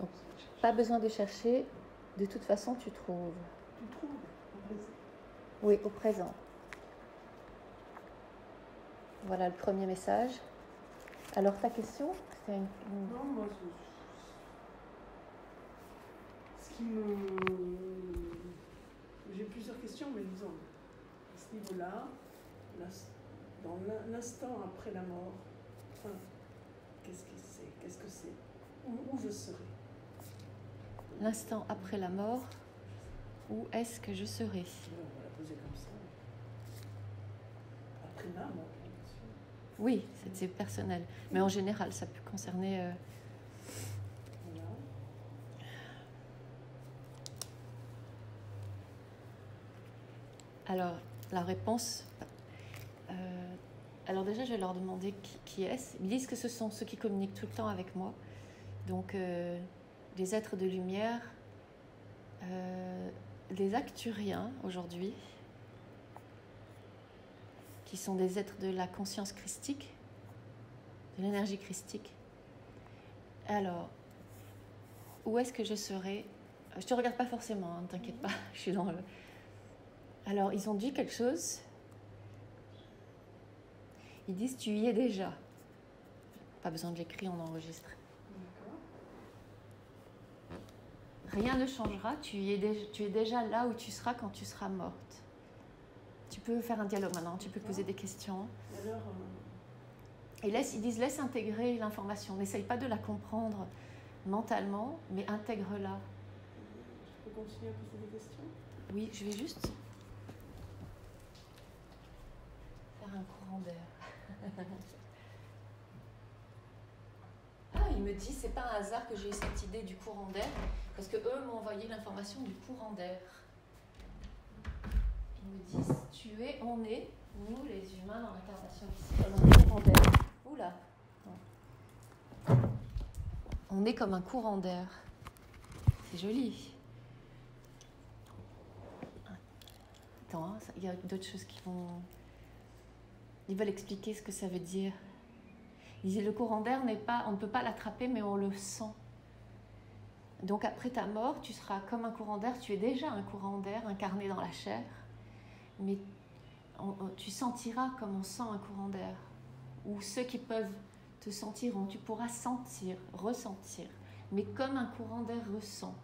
Donc, pas besoin de chercher, de toute façon tu trouves. Tu trouves au présent. Oui, au présent. Voilà le premier message. Alors ta question, c'est Non, moi, ce qui me... J'ai plusieurs questions, mais disons, à ce niveau-là, dans l'instant après la mort, enfin, qu'est-ce que c'est où je serai? L'instant après la mort, où est-ce que je serai? On va la poser comme ça. Après ma mort, bien sûr. Oui, c'est personnel. Mais en général, ça peut concerner... Voilà. Alors, la réponse... alors déjà, je vais leur demander qui est-ce. Ils disent que ce sont ceux qui communiquent tout le temps avec moi. Donc, des êtres de lumière, des acturiens aujourd'hui, qui sont des êtres de la conscience christique, de l'énergie christique. Alors, où est-ce que je serai? Je te regarde pas forcément, hein, ne t'inquiète pas, je suis dans le... Alors, ils ont dit quelque chose. Ils disent, tu y es déjà. Pas besoin de l'écrire, on enregistre. Rien ne changera, tu es déjà là où tu seras quand tu seras morte. Tu peux faire un dialogue maintenant, tu peux poser des questions. Alors, Et ils disent, laisse intégrer l'information. N'essaye pas de la comprendre mentalement, mais intègre-la. je peux continuer à poser des questions? Oui, je vais juste faire un courant d'air. Ah, il me dit, c'est pas un hasard que j'ai eu cette idée du courant d'air, parce que eux m'ont envoyé l'information du courant d'air. Ils me disent, on est, nous les humains dans l'incarnation ici, comme un courant d'air. Oula. On est comme un courant d'air. C'est joli. Attends, hein, il y a d'autres choses qui vont... Ils veulent expliquer ce que ça veut dire. Ils disent, le courant d'air n'est pas... On ne peut pas l'attraper, mais on le sent. Donc après ta mort, tu seras comme un courant d'air. Tu es déjà un courant d'air incarné dans la chair. Mais tu sentiras comme on sent un courant d'air. Ou ceux qui peuvent te sentiront. Tu pourras sentir, ressentir. Mais comme un courant d'air ressent.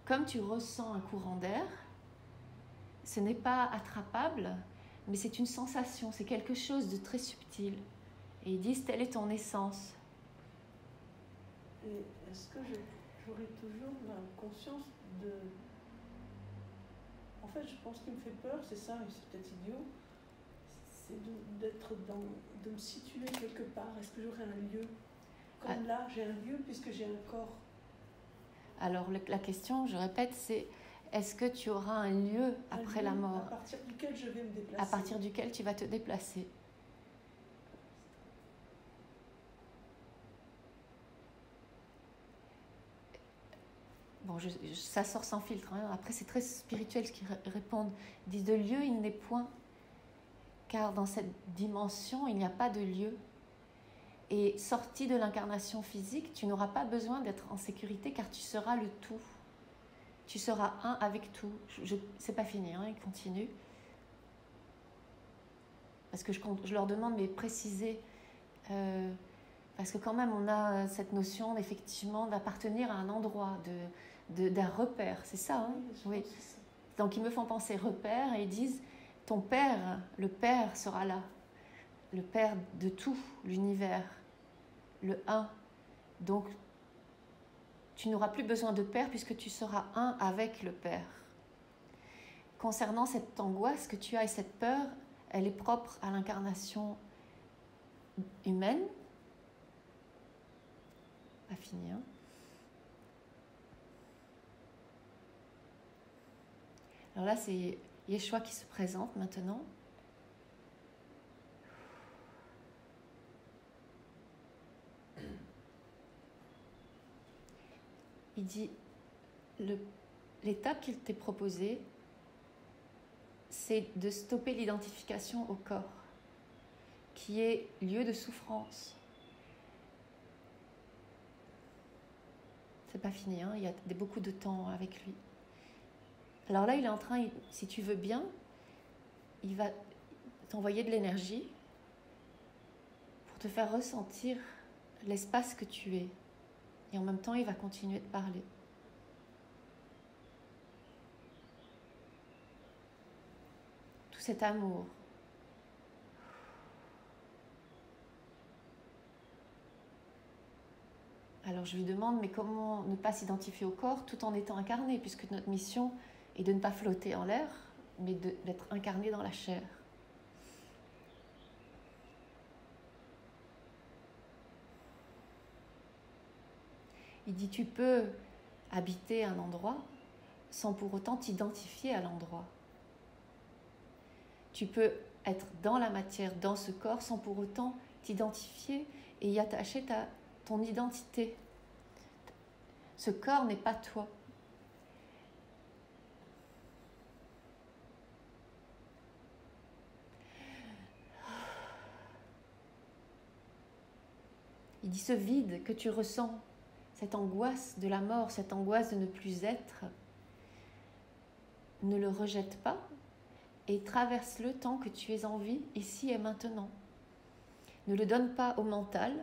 Comme tu ressens un courant d'air, ce n'est pas attrapable, mais c'est une sensation, c'est quelque chose de très subtil. Et ils disent, telle est ton essence. Et est-ce que j'aurai toujours la conscience de... En fait, je pense qu'il me fait peur, c'est ça, et c'est peut-être idiot, c'est de me situer quelque part. Est-ce que j'aurai un lieu? Comme là, j'ai un lieu puisque j'ai un corps. Alors la question, je répète, c'est est-ce que tu auras un lieu après la mort? À partir duquel je vais me déplacer. À partir duquel tu vas te déplacer. Bon, ça sort sans filtre. Hein. Après, c'est très spirituel ce qu'ils répondent. Ils disent de lieu, il n'est point. Car dans cette dimension, il n'y a pas de lieu. Et sorti de l'incarnation physique, tu n'auras pas besoin d'être en sécurité car tu seras le tout. Tu seras un avec tout. C'est pas fini, hein, ils continuent. Parce que je leur demande, mais précisez. Parce que quand même, on a cette notion, effectivement, d'appartenir à un endroit, d'un repère. C'est ça, hein? Oui. Donc, ils me font penser repère et ils disent, ton père, le père sera là. Le père de tout l'univers. Le un. Donc, tu n'auras plus besoin de père puisque tu seras un avec le père. Concernant cette angoisse que tu as et cette peur, elle est propre à l'incarnation humaine. Pas fini, hein? Alors là, c'est Yeshua qui se présente maintenant. Il dit, l'étape qu'il t'est proposée, c'est de stopper l'identification au corps, qui est lieu de souffrance. C'est pas fini, hein, il y a beaucoup de temps avec lui. Alors là, il est en train, si tu veux bien, il va t'envoyer de l'énergie pour te faire ressentir l'espace que tu es. Et en même temps, il va continuer de parler. Tout cet amour. Alors je lui demande, mais comment ne pas s'identifier au corps tout en étant incarné, puisque notre mission est de ne pas flotter en l'air, mais d'être incarné dans la chair. Il dit, tu peux habiter un endroit sans pour autant t'identifier à l'endroit. Tu peux être dans la matière, dans ce corps, sans pour autant t'identifier et y attacher ton identité. Ce corps n'est pas toi. Il dit, ce vide que tu ressens, cette angoisse de la mort, cette angoisse de ne plus être, ne le rejette pas et traverse-le tant que tu es en vie, ici et maintenant. Ne le donne pas au mental.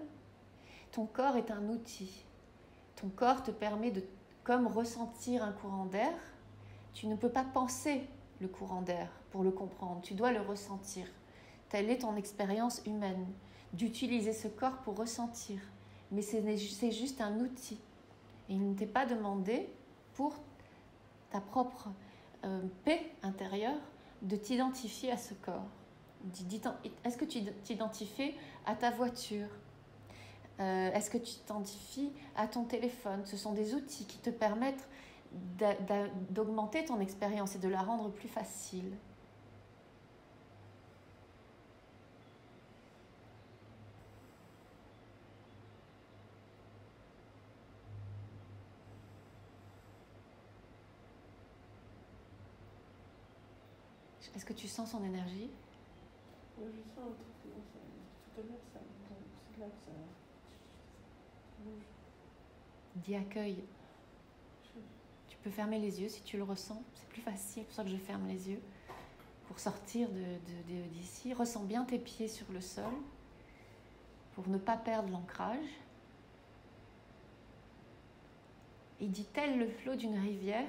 Ton corps est un outil. Ton corps te permet de, comme ressentir un courant d'air, tu ne peux pas penser le courant d'air pour le comprendre, tu dois le ressentir. Telle est ton expérience humaine, d'utiliser ce corps pour ressentir. Mais c'est juste un outil. Et il ne t'est pas demandé, pour ta propre paix intérieure, de t'identifier à ce corps. Est-ce que tu t'identifies à ta voiture ? Est-ce que tu t'identifies à ton téléphone ? Ce sont des outils qui te permettent d'augmenter ton expérience et de la rendre plus facile. Est-ce que tu sens son énergie ? Oui, je sens un truc, tout à l'heure, c'est là que ça bouge. Dis accueil. Tu peux fermer les yeux si tu le ressens. C'est plus facile, c'est pour ça que je ferme les yeux. Pour sortir d'ici, ressens bien tes pieds sur le sol pour ne pas perdre l'ancrage. Il dit tel le flot d'une rivière.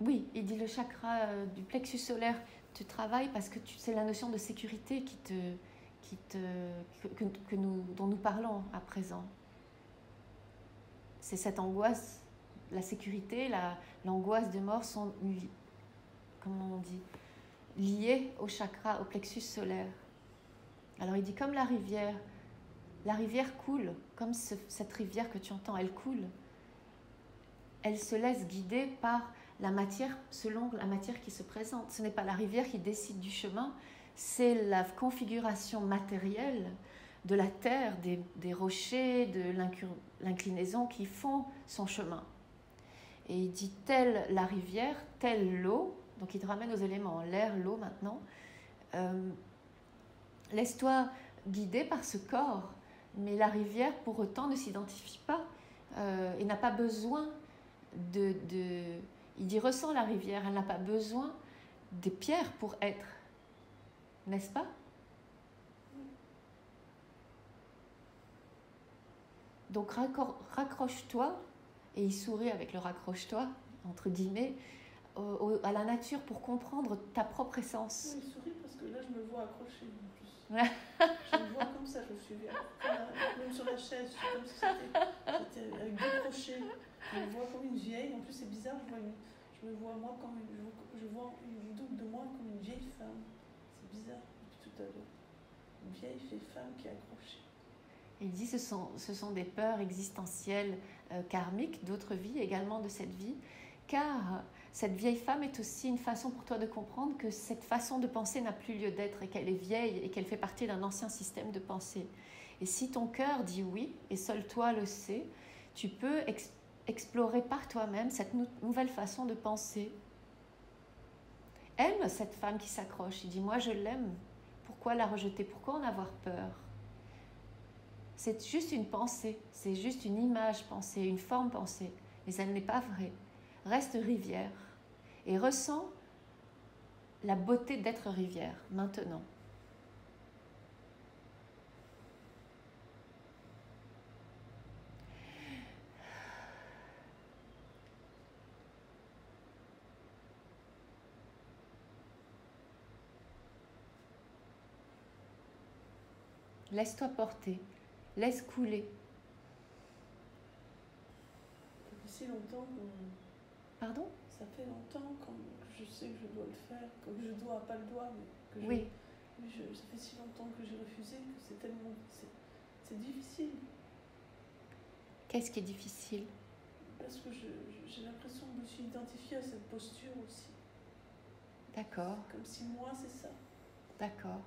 Oui, il dit le chakra du plexus solaire te travaille parce que c'est la notion de sécurité dont nous parlons à présent. C'est cette angoisse, la sécurité, l'angoisse de mort sont, comment on dit, liées au chakra, au plexus solaire. Alors il dit comme la rivière coule, comme cette rivière que tu entends, elle coule. Elle se laisse guider par la matière, selon la matière qui se présente. Ce n'est pas la rivière qui décide du chemin, c'est la configuration matérielle de la terre, des rochers, de l'inclinaison qui font son chemin. Et il dit telle la rivière, telle l'eau, donc il te ramène aux éléments, l'air, l'eau maintenant. Laisse-toi guider par ce corps, mais la rivière pour autant ne s'identifie pas et n'a pas besoin il dit ressens la rivière, elle n'a pas besoin des pierres pour être, n'est-ce pas ? Donc raccroche-toi, et il sourit avec le raccroche-toi, entre guillemets, à la nature pour comprendre ta propre essence. Oui, il sourit parce que là je me vois accrochée en plus. Je me vois comme ça, je suis même sur la chaise, je suis comme si c'était avec deux crochets. Je me vois comme une vieille, en plus c'est bizarre, je me vois moi comme je vois une double de moi comme une vieille femme. C'est bizarre depuis tout à l'heure. Une vieille femme qui est accrochée. Il dit ce sont des peurs existentielles karmiques d'autres vies, également de cette vie, car cette vieille femme est aussi une façon pour toi de comprendre que cette façon de penser n'a plus lieu d'être et qu'elle est vieille et qu'elle fait partie d'un ancien système de pensée. Et si ton cœur dit oui, et seul toi le sais, tu peux explorer par toi-même cette nouvelle façon de penser. Aime cette femme qui s'accroche. Il dit, moi je l'aime. Pourquoi la rejeter ? Pourquoi en avoir peur ? C'est juste une pensée, c'est juste une image pensée, une forme pensée, mais elle n'est pas vraie. Reste rivière et ressens la beauté d'être rivière maintenant. Laisse-toi porter, laisse couler. Depuis si longtemps que... Pardon? Ça fait longtemps que je sais que je dois le faire, que je dois, pas le doigt, mais que je... Oui. Ça fait si longtemps que j'ai refusé que c'est tellement... C'est difficile. Qu'est-ce qui est difficile? Parce que j'ai l'impression que je me suis identifiée à cette posture aussi. D'accord. Comme si moi, c'est ça. D'accord.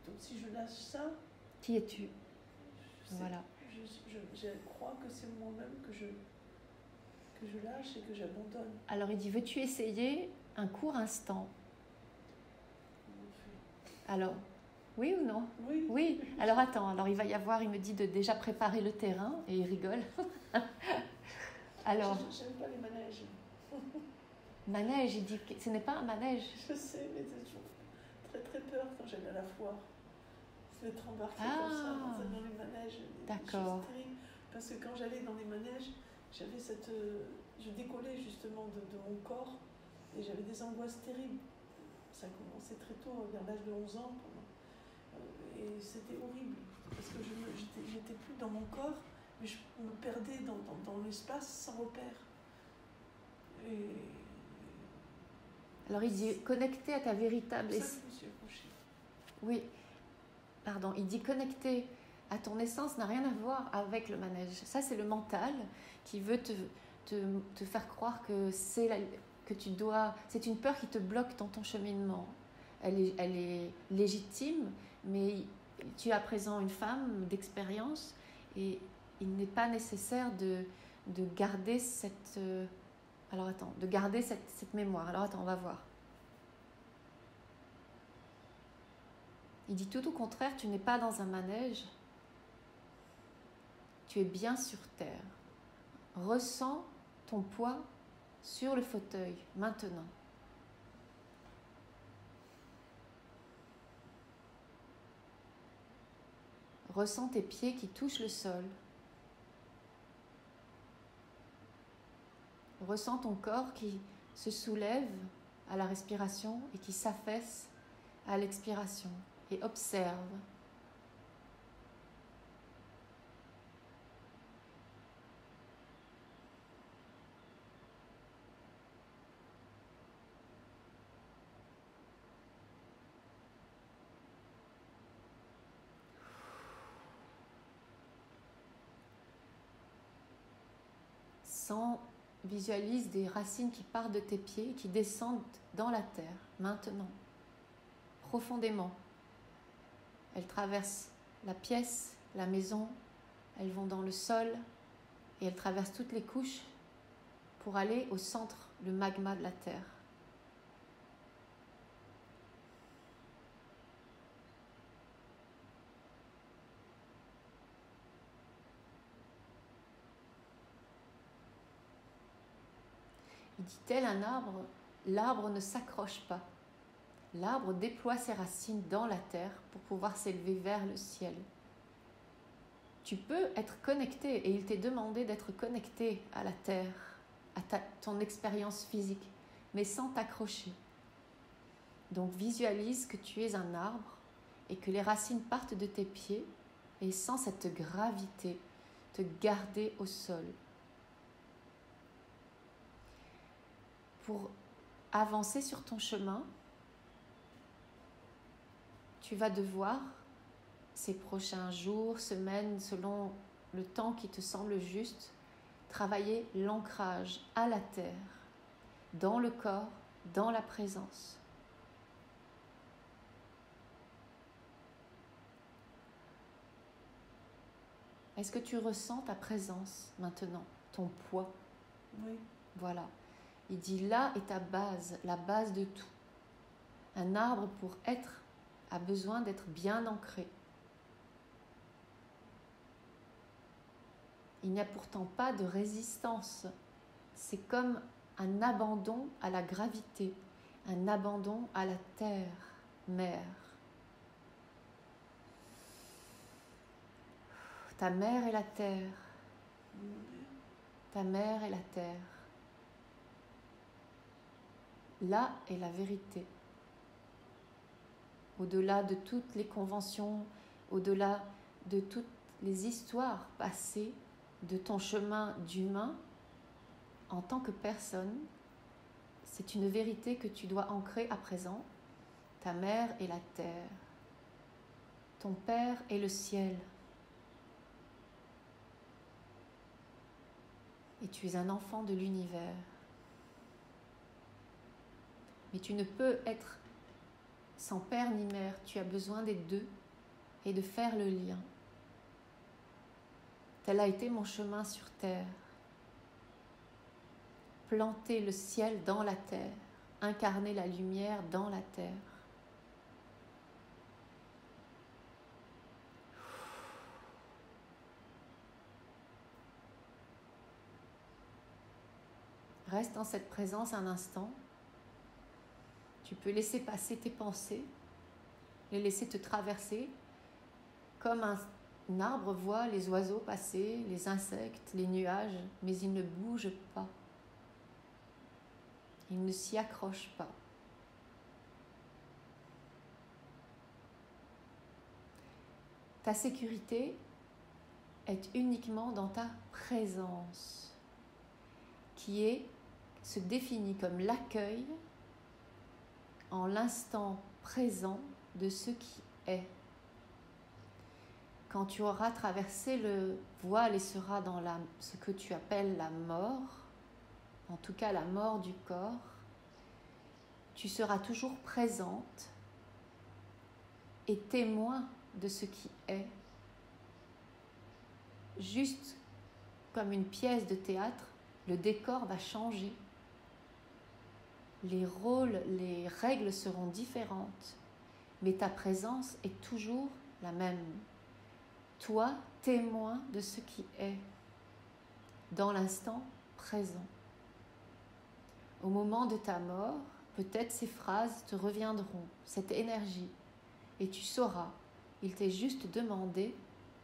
Donc si je lâche ça... Qui es-tu? Voilà. Je crois que c'est moi-même que je lâche et que j'abandonne. Alors il dit, veux-tu essayer un court instant? Alors, oui ou non? Oui. Oui. Alors attends, alors il va y avoir, il me dit de déjà préparer le terrain, et il rigole. Alors... J'aime pas les manèges. Manège, il dit que ce n'est pas un manège. Je sais, mais j'ai toujours très très peur quand j'allais à la foire. D'être embarquée comme ça dans les manèges. D'accord. C'est terrible. Parce que quand j'allais dans les manèges, j'avais cette... je décollais justement de mon corps et j'avais des angoisses terribles. Ça a commencé très tôt, vers l'âge de 11 ans. Et c'était horrible. Parce que je n'étais plus dans mon corps, mais je me perdais dans l'espace sans repère. Et... Alors il dit connecter à ta véritable essence. Oui, pardon, il dit connecter à ton essence n'a rien à voir avec le manège. Ça c'est le mental qui veut te faire croire que que tu dois. C'est une peur qui te bloque dans ton cheminement. Elle est légitime, mais tu es à présent une femme d'expérience et il n'est pas nécessaire de garder cette... alors attends, de garder cette mémoire. Alors attends, on va voir. Il dit tout au contraire, tu n'es pas dans un manège, tu es bien sur terre. Ressens ton poids sur le fauteuil, maintenant. Ressens tes pieds qui touchent le sol. Ressens ton corps qui se soulève à la respiration et qui s'affaisse à l'expiration. Et observe. Visualise des racines qui partent de tes pieds et qui descendent dans la terre, maintenant, profondément. Elles traversent la pièce, la maison, elles vont dans le sol et elles traversent toutes les couches pour aller au centre, le magma de la terre. Il dit, tel un arbre, l'arbre ne s'accroche pas. L'arbre déploie ses racines dans la terre pour pouvoir s'élever vers le ciel. Tu peux être connecté, et il t'est demandé d'être connecté à la terre, à ton expérience physique, mais sans t'accrocher. Donc visualise que tu es un arbre et que les racines partent de tes pieds et sans cette gravité, te garder au sol. Pour avancer sur ton chemin, tu vas devoir, ces prochains jours, semaines, selon le temps qui te semble juste, travailler l'ancrage à la terre, dans le corps, dans la présence. Est-ce que tu ressens ta présence maintenant, ton poids? Oui. Voilà. Il dit là est ta base, la base de tout. Un arbre pour être a besoin d'être bien ancré. Il n'y a pourtant pas de résistance. C'est comme un abandon à la gravité, un abandon à la terre, mère. Ta mère est la terre. Ta mère est la terre. Là est la vérité. Au-delà de toutes les conventions, au-delà de toutes les histoires passées, de ton chemin d'humain, en tant que personne, c'est une vérité que tu dois ancrer à présent. Ta mère est la terre. Ton père est le ciel. Et tu es un enfant de l'univers. Mais tu ne peux être sans père ni mère. Tu as besoin des deux et de faire le lien. Tel a été mon chemin sur terre. Planter le ciel dans la terre, incarner la lumière dans la terre. Reste dans cette présence un instant. Tu peux laisser passer tes pensées, les laisser te traverser, comme un arbre voit les oiseaux passer, les insectes, les nuages, mais il ne bouge pas. Il ne s'y accroche pas. Ta sécurité est uniquement dans ta présence, qui se définit comme l'accueil en l'instant présent de ce qui est. Quand tu auras traversé le voile et seras dans ce que tu appelles la mort, en tout cas la mort du corps, tu seras toujours présente et témoin de ce qui est. Juste comme une pièce de théâtre, le décor va changer. Les rôles, les règles seront différentes, mais ta présence est toujours la même. Toi, témoin de ce qui est, dans l'instant présent. Au moment de ta mort, peut-être ces phrases te reviendront, cette énergie, et tu sauras, il t'est juste demandé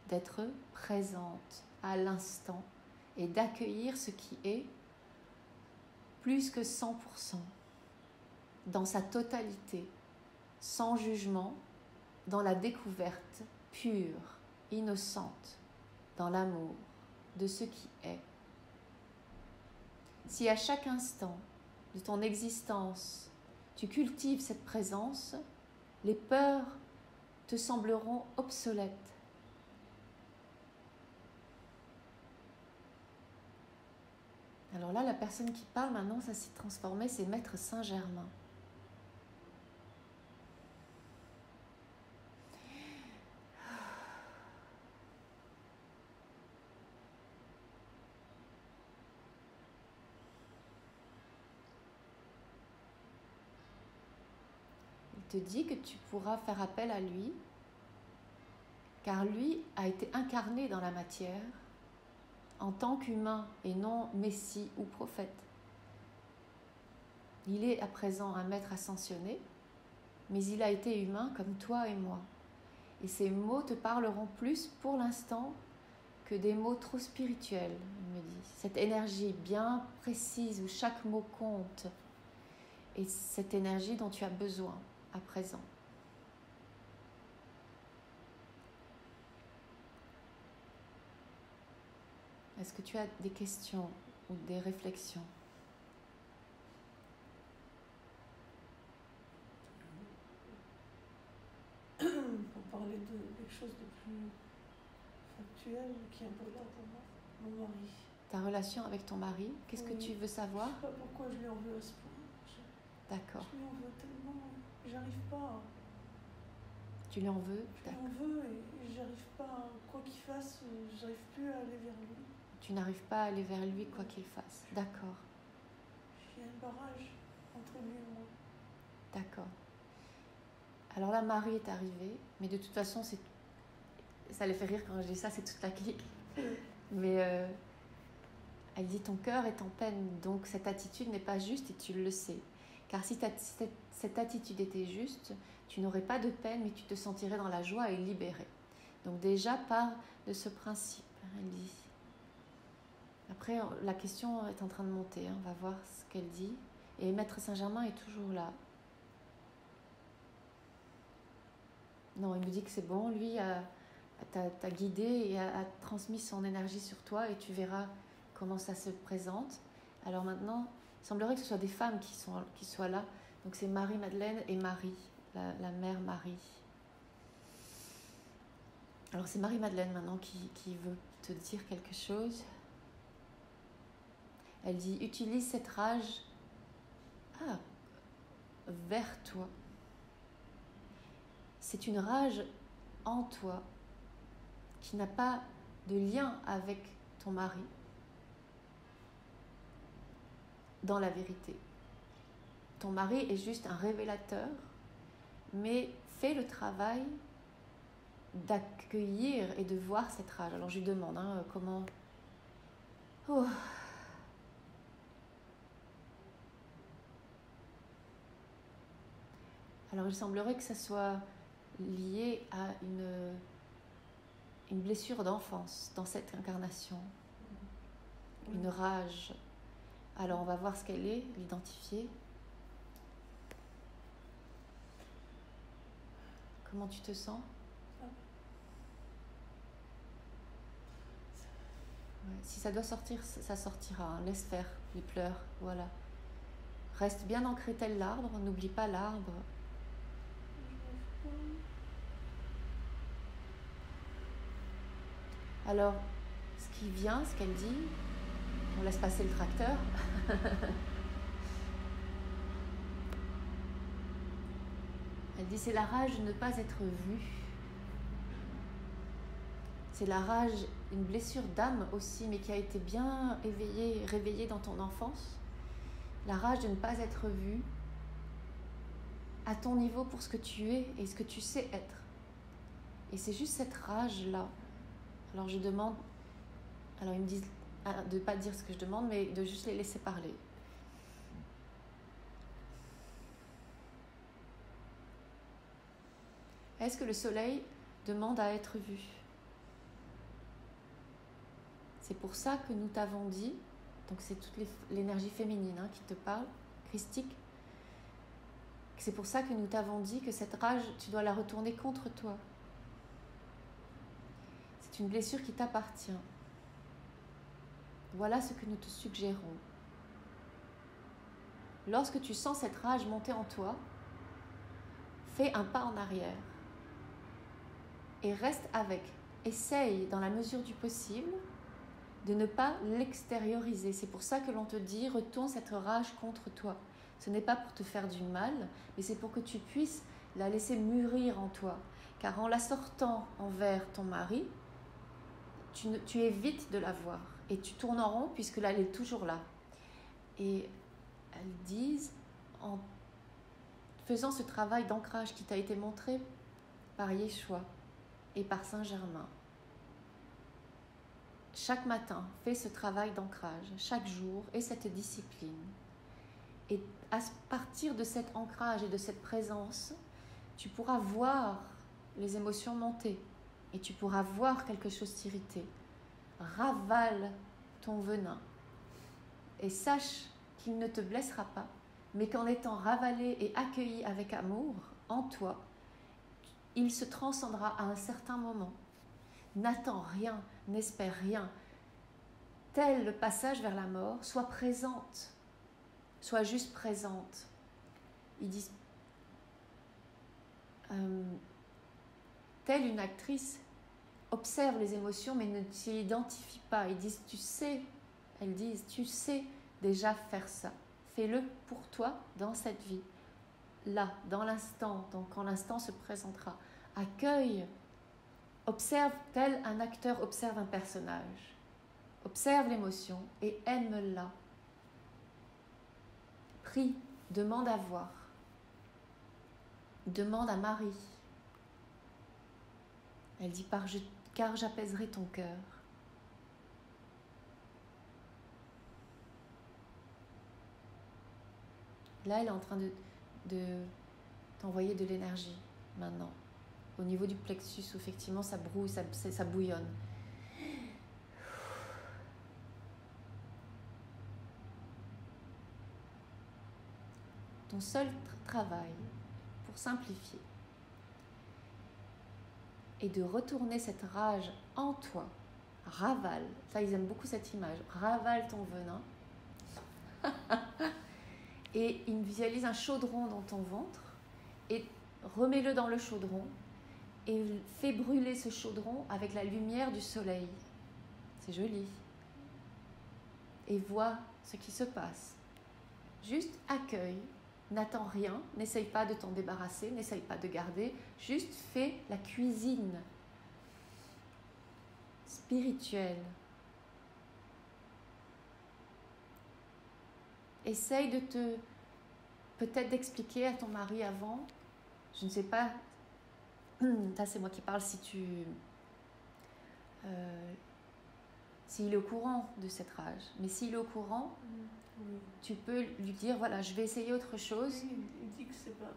d'être présente à l'instant et d'accueillir ce qui est plus que 100%, dans sa totalité, sans jugement, dans la découverte pure, innocente, dans l'amour de ce qui est. Si à chaque instant de ton existence, tu cultives cette présence, les peurs te sembleront obsolètes. Alors là, la personne qui parle maintenant, ça s'est transformé, c'est Maître Saint-Germain. Il te dit que tu pourras faire appel à lui, car lui a été incarné dans la matière en tant qu'humain et non messie ou prophète. Il est à présent un maître ascensionné, mais il a été humain comme toi et moi. Et ces mots te parleront plus pour l'instant que des mots trop spirituels, il me dit. Cette énergie bien précise où chaque mot compte, et cette énergie dont tu as besoin à présent. Est-ce que tu as des questions ou des réflexions? Pour parler de quelque chose de plus factuel, qui est important pour moi, mon mari. Ta relation avec ton mari, qu'est-ce que tu veux savoir? Je ne sais pas pourquoi je lui en veux à ce point. D'accord. Je lui en veux tellement, j'arrive pas. Tu lui en veux? Je lui en veux et j'arrive pas, quoi qu'il fasse, j'arrive plus à aller vers lui. Tu n'arrives pas à aller vers lui quoi qu'il fasse. D'accord. Il y a un barrage entre lui et moi. D'accord. Alors là, Marie est arrivée, mais de toute façon, ça les fait rire quand je dis ça, c'est toute la clique. Mais elle dit ton cœur est en peine, donc cette attitude n'est pas juste et tu le sais. Car si cette attitude était juste, tu n'aurais pas de peine, mais tu te sentirais dans la joie et libéré. Donc déjà, part de ce principe, elle dit. Après, la question est en train de monter, on va voir ce qu'elle dit. Et Maître Saint-Germain est toujours là. Non, il me dit que c'est bon, lui t'a guidé et a transmis son énergie sur toi et tu verras comment ça se présente. Alors maintenant, il semblerait que ce soit des femmes qui soient là. Donc c'est Marie-Madeleine et Marie, la mère Marie. Alors c'est Marie-Madeleine maintenant qui veut te dire quelque chose. Elle dit, utilise cette rage vers toi. C'est une rage en toi qui n'a pas de lien avec ton mari. Dans la vérité, ton mari est juste un révélateur, mais fais le travail d'accueillir et de voir cette rage. Alors je lui demande comment... Oh. Alors il semblerait que ça soit lié à une blessure d'enfance dans cette incarnation, une rage. Alors on va voir ce qu'elle est, l'identifier. Comment tu te sens ? Ouais, si ça doit sortir, ça sortira. Hein. Laisse faire les pleurs, voilà. Reste bien ancré tel l'arbre, n'oublie pas l'arbre. Alors, ce qui vient, ce qu'elle dit, on laisse passer le tracteur. Elle dit, c'est la rage de ne pas être vue. C'est la rage, une blessure d'âme aussi, mais qui a été bien éveillée, réveillée dans ton enfance. La rage de ne pas être vue à ton niveau pour ce que tu es et ce que tu sais être. Et c'est juste cette rage-là. Alors je demande, alors ils me disent de ne pas dire ce que je demande, mais de juste les laisser parler. Est-ce que le soleil demande à être vu ? C'est pour ça que nous t'avons dit, donc c'est toute l'énergie féminine qui te parle, christique, c'est pour ça que nous t'avons dit que cette rage, tu dois la retourner contre toi. C'est une blessure qui t'appartient. Voilà ce que nous te suggérons. Lorsque tu sens cette rage monter en toi, fais un pas en arrière et reste avec. Essaye, dans la mesure du possible, de ne pas l'extérioriser. C'est pour ça que l'on te dit, retourne cette rage contre toi. Ce n'est pas pour te faire du mal, mais c'est pour que tu puisses la laisser mûrir en toi. Car en la sortant envers ton mari, tu évites de la voir. Et tu tournes en rond puisque là, elle est toujours là. Et elles disent, en faisant ce travail d'ancrage qui t'a été montré par Yeshua et par Saint-Germain, chaque matin, fais ce travail d'ancrage, chaque jour, et cette discipline. Et à partir de cet ancrage et de cette présence, tu pourras voir les émotions monter et tu pourras voir quelque chose t'irriter. Ravale ton venin et sache qu'il ne te blessera pas, mais qu'en étant ravalé et accueilli avec amour en toi, il se transcendra à un certain moment. N'attends rien, n'espère rien. Tel le passage vers la mort, sois présente. Sois juste présente. Ils disent, telle une actrice, observe les émotions mais ne t'y identifie pas. Ils disent, elles disent, tu sais déjà faire ça. Fais-le pour toi dans cette vie. Là, dans l'instant, donc quand l'instant se présentera. Accueille, observe tel un acteur observe un personnage. Observe l'émotion et aime-la. Prie, demande à voir. Demande à Marie. Elle dit, car j'apaiserai ton cœur. Là, elle est en train de t'envoyer de l'énergie maintenant. Au niveau du plexus, où effectivement, ça brouille, ça bouillonne. Ton seul travail, pour simplifier, est de retourner cette rage en toi. Ravale, ça ils aiment beaucoup cette image, ravale ton venin. Et il visualise un chaudron dans ton ventre et remets-le dans le chaudron et fais brûler ce chaudron avec la lumière du soleil. C'est joli. Et vois ce qui se passe. Juste accueille, n'attends rien, n'essaye pas de t'en débarrasser, n'essaye pas de garder, juste fais la cuisine spirituelle. Essaye de peut-être d'expliquer à ton mari avant, je ne sais pas, ça c'est moi qui parle, s'il est au courant de cette rage, mais s'il est au courant, tu peux lui dire, voilà, je vais essayer autre chose. Oui, il dit que c'est pas,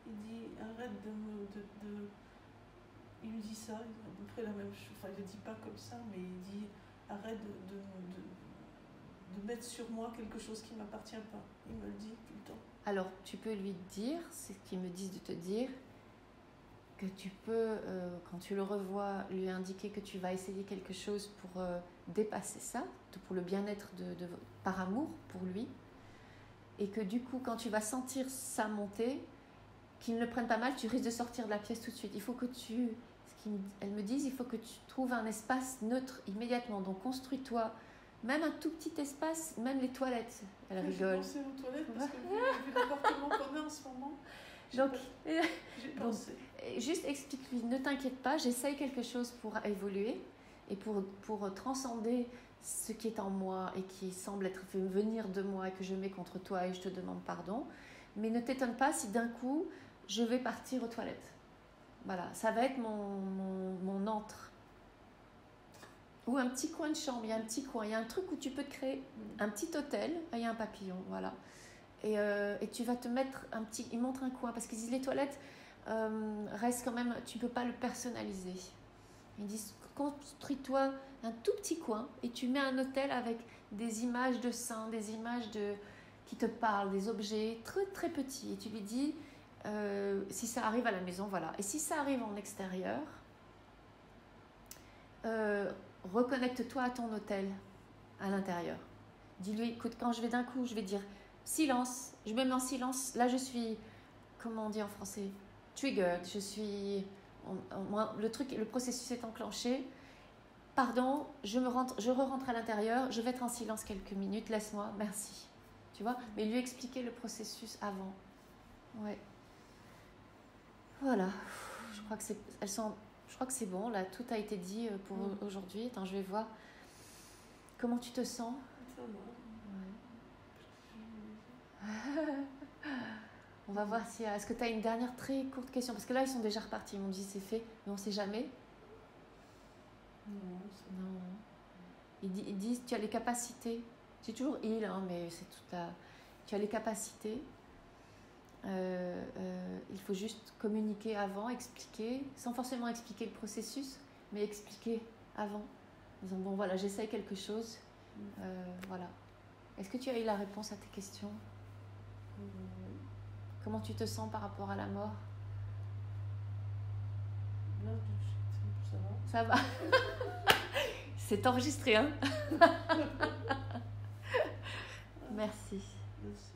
il dit arrête il me dit ça, à peu près la même chose, enfin il le dit pas comme ça, mais il dit arrête de mettre sur moi quelque chose qui ne m'appartient pas. Il me le dit tout le temps. Alors, tu peux lui dire, c'est ce qu'ils me disent de te dire, que tu peux, quand tu le revois, lui indiquer que tu vas essayer quelque chose pour dépasser ça, pour le bien-être par amour pour lui, et que du coup, quand tu vas sentir ça monter, qu'il ne le prenne pas mal, tu risques de sortir de la pièce tout de suite. Il faut que elles me disent, il faut que tu trouves un espace neutre immédiatement. Donc, construis-toi même un tout petit espace, même les toilettes. Elle rigole. J'ai pensé aux toilettes parce que vu l'appartement qu'on a en ce moment. Donc, j'ai pensé. Juste explique-lui, ne t'inquiète pas, j'essaye quelque chose pour évoluer et pour transcender ce qui est en moi et qui semble être fait venir de moi et que je mets contre toi et je te demande pardon. Mais ne t'étonne pas si d'un coup, je vais partir aux toilettes. Voilà, ça va être mon antre. Ou un petit coin de chambre, il y a un petit coin, il y a un truc où tu peux te créer un petit hôtel, il y a un papillon, voilà. Et tu vas te mettre il montre un coin, parce qu'ils disent les toilettes restent quand même, tu ne peux pas le personnaliser. Ils disent construis-toi un tout petit coin et tu mets un hôtel avec des images de saints, des images qui te parlent, des objets très très petits. Et tu lui dis, si ça arrive à la maison, voilà. Et si ça arrive en extérieur, reconnecte-toi à ton hôtel à l'intérieur. Dis-lui, écoute, quand je vais d'un coup, je vais dire silence, je me mets en silence. Là, je suis, comment on dit en français, triggered. Je suis, le processus est enclenché. Pardon, je re-rentre à l'intérieur. Je vais être en silence quelques minutes. Laisse-moi, merci. Tu vois, mais lui expliquer le processus avant. Ouais. Voilà. Je crois que c'est bon. Là, tout a été dit pour aujourd'hui. Attends, je vais voir. Comment tu te sens? Ça va. On va voir si... Est-ce que tu as une dernière très courte question? Parce que là, ils sont déjà repartis. Ils m'ont dit c'est fait, mais on ne sait jamais. Non. Ils disent tu as les capacités. C'est toujours il, hein, mais c'est toute la... Tu as les capacités. Il faut juste communiquer avant, expliquer, sans forcément expliquer le processus, mais expliquer avant. En disant bon voilà, j'essaye quelque chose. Voilà. Est-ce que tu as eu la réponse à tes questions? Comment tu te sens par rapport à la mort? Là, ça va. C'est enregistré, hein? Merci. Merci.